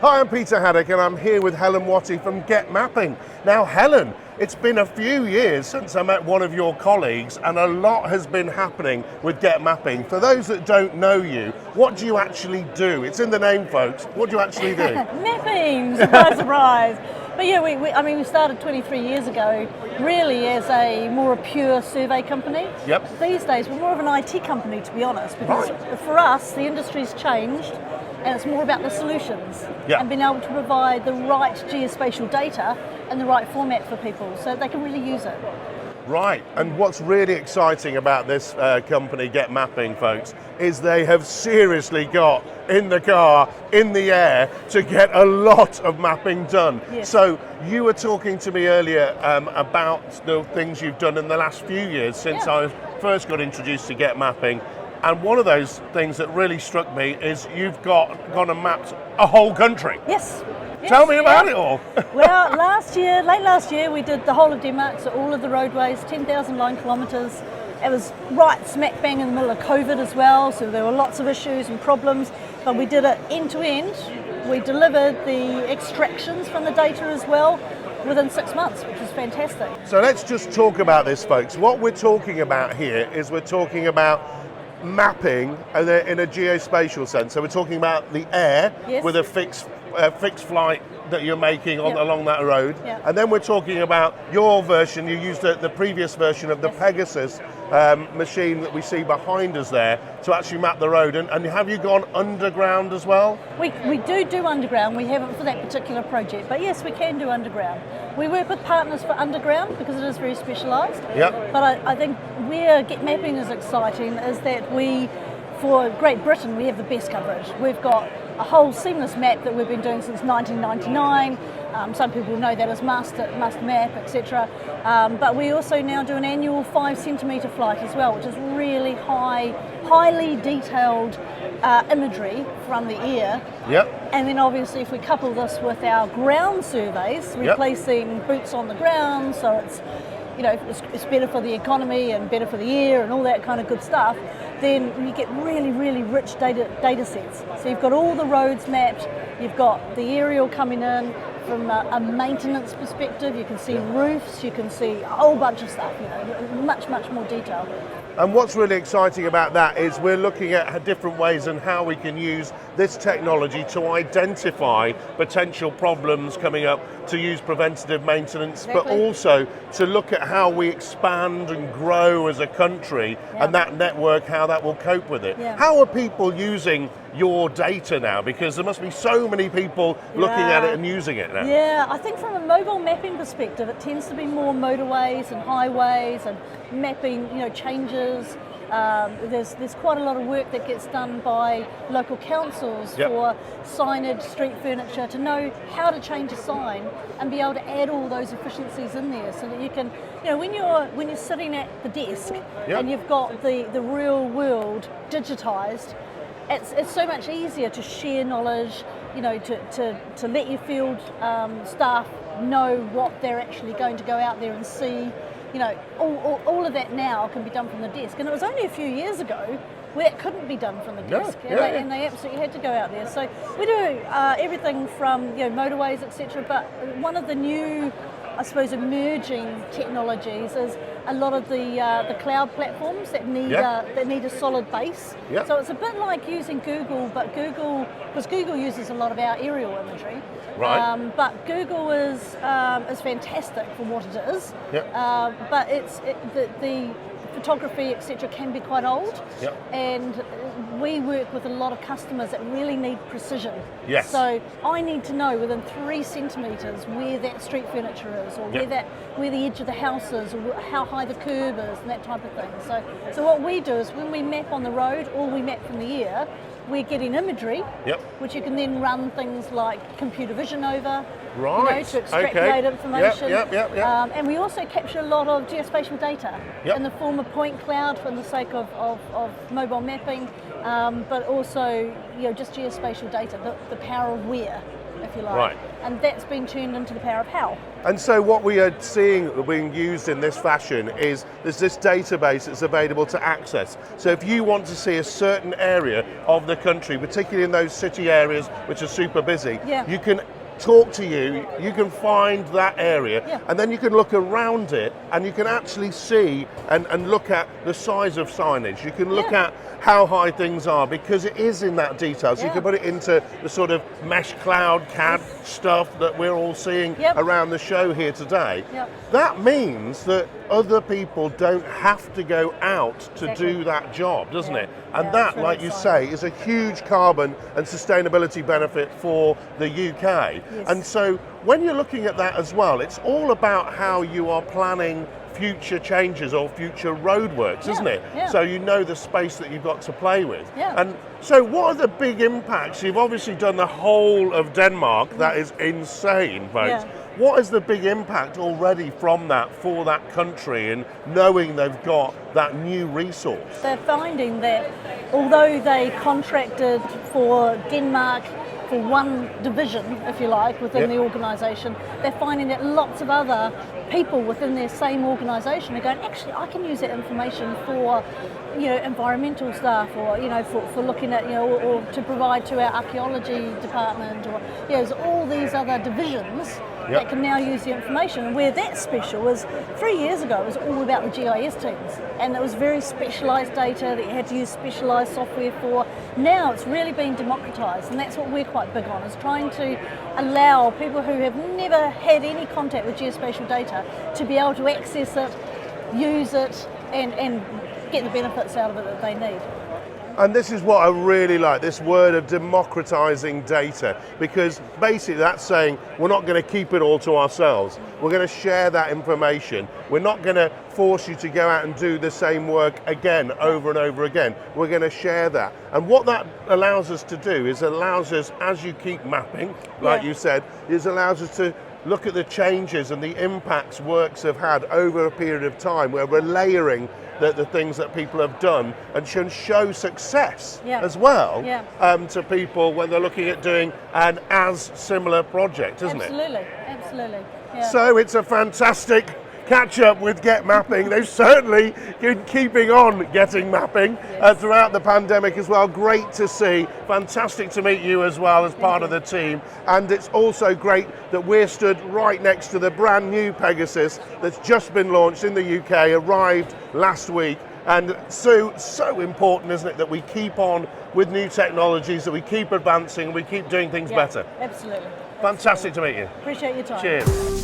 Hi, I'm Peter Haddock and I'm here with Helen Wattie from Getmapping. Now Helen, it's been a few years since I met one of your colleagues and a lot has been happening with Getmapping. For those that don't know you, what do you actually do? It's in the name, folks. What do you actually do? Mapping, surprise, surprise. But yeah, we started 23 years ago really as a more pure survey company. Yep. These days we're more of an IT company, to be honest, because for us the industry's changed and it's more about the solutions and being able to provide the right geospatial data and the right format for people so they can really use it. Right, and what's really exciting about this company, Getmapping, folks, is they have seriously got in the car, in the air, to get a lot of mapping done. Yes. So you were talking to me earlier about the things you've done in the last few years since I first got introduced to Getmapping. And one of those things that really struck me is you've gone and mapped a whole country. Yes. Tell me about it all. Well, late last year, we did the whole of Denmark, so all of the roadways, 10,000 line kilometres. It was right smack bang in the middle of COVID as well, so there were lots of issues and problems, but we did it end to end. We delivered the extractions from the data as well within 6 months, which was fantastic. So let's just talk about this, folks. What we're talking about here is we're talking about mapping in a geospatial sense. So we're talking about the air with a fixed flight that you're making along that road. And then we're talking about your version. You used the previous version of the Pegasus machine that we see behind us there to actually map the road. And have you gone underground as well? We do underground. We haven't for that particular project, but yes, we can do underground. We work with partners for underground because it is very specialised. Yep. But I think where Getmapping is exciting is that for Great Britain, we have the best coverage. We've got a whole seamless map that we've been doing since 1999. Some people know that as master map, etc. But we also now do an annual 5 centimetre flight as well, which is really highly detailed imagery from the air. Yep. And then obviously if we couple this with our ground surveys, replacing boots on the ground, so it's better for the economy and better for the air and all that kind of good stuff, then you get really, really rich data sets. So you've got all the roads mapped, you've got the aerial coming in from a maintenance perspective, you can see roofs, you can see a whole bunch of stuff, much, much more detail. And what's really exciting about that is we're looking at different ways and how we can use this technology to identify potential problems coming up, to use preventative maintenance, but also to look at how we expand and grow as a country and that network, how that will cope with it. How are people using your data now? Because there must be so many people looking at it and using it now. Yeah, I think from a mobile mapping perspective, it tends to be more motorways and highways and mapping, changes. There's quite a lot of work that gets done by local councils for signage, street furniture, to know how to change a sign and be able to add all those efficiencies in there, so that you can, when you're sitting at the desk and you've got the real world digitised, it's so much easier to share knowledge, to let your field staff know what they're actually going to go out there and see. All of that now can be done from the desk, and it was only a few years ago where it couldn't be done from the desk, and they absolutely had to go out there. So we do everything from motorways, etc. But one of the new, I suppose, emerging technologies is a lot of the cloud platforms that need a solid base. So it's a bit like using Google, but because Google uses a lot of our aerial imagery. Right. But Google is fantastic for what it is. But the photography, etc., can be quite old, and we work with a lot of customers that really need precision. So I need to know within 3 centimetres where that street furniture is, or where the edge of the house is, or how high the curb is, and that type of thing. So what we do is when we map on the road or we map from the air, we're getting imagery, which you can then run things like computer vision over, to extrapolate information. And we also capture a lot of geospatial data in the form of point cloud for the sake of mobile mapping, but also just geospatial data, the power of where. if you like. Right. And that's been turned into the power of how. And so what we are seeing being used in this fashion is there's this database that's available to access. So if you want to see a certain area of the country, particularly in those city areas which are super busy, you can talk to you can find that area, and then you can look around it and you can actually see and look at the size of signage. You can look at how high things are, because it is in that detail. So you can put it into the sort of mesh cloud CAD stuff that we're all seeing around the show here today. That means that other people don't have to go out to do that job, doesn't it? And that, really, like you say, is a huge carbon and sustainability benefit for the UK. And so when you're looking at that as well, it's all about how you are planning future changes or future roadworks, isn't it? So you know the space that you've got to play with. And so what are the big impacts? You've obviously done the whole of Denmark. That is insane, folks. What is the big impact already from that for that country, and knowing they've got that new resource? They're finding that although they contracted for Denmark for one division, if you like, within the organisation, they're finding that lots of other people within their same organisation are going, actually, I can use that information for, environmental staff, or, for looking at, or to provide to our archaeology department, or, there's all these other divisions that can now use the information. And where that's special was 3 years ago, it was all about the GIS teams, and it was very specialised data that you had to use specialised software for. Now it's really been democratised, and that's what we're quite big on, is trying to allow people who have never had any contact with geospatial data to be able to access it, use it, and get the benefits out of it that they need. And this is what I really like, this word of democratising data, because basically that's saying we're not going to keep it all to ourselves. We're going to share that information. We're not going to force you to go out and do the same work again, over and over again. We're going to share that. And what that allows us to do is allows us, as you keep mapping, like you said, it allows us to look at the changes and the impacts works have had over a period of time, where we're layering the things that people have done, and can show success as well to people when they're looking at doing an as similar project, isn't it? Absolutely. So it's a fantastic catch up with Getmapping. They've certainly been keeping on getting mapping throughout the pandemic as well. Great to see. Fantastic to meet you as well as part of the team. And it's also great that we're stood right next to the brand new Pegasus that's just been launched in the UK, arrived last week. And so important, isn't it, that we keep on with new technologies, that we keep advancing, we keep doing things better. Absolutely. Fantastic to meet you. Appreciate your time. Cheers.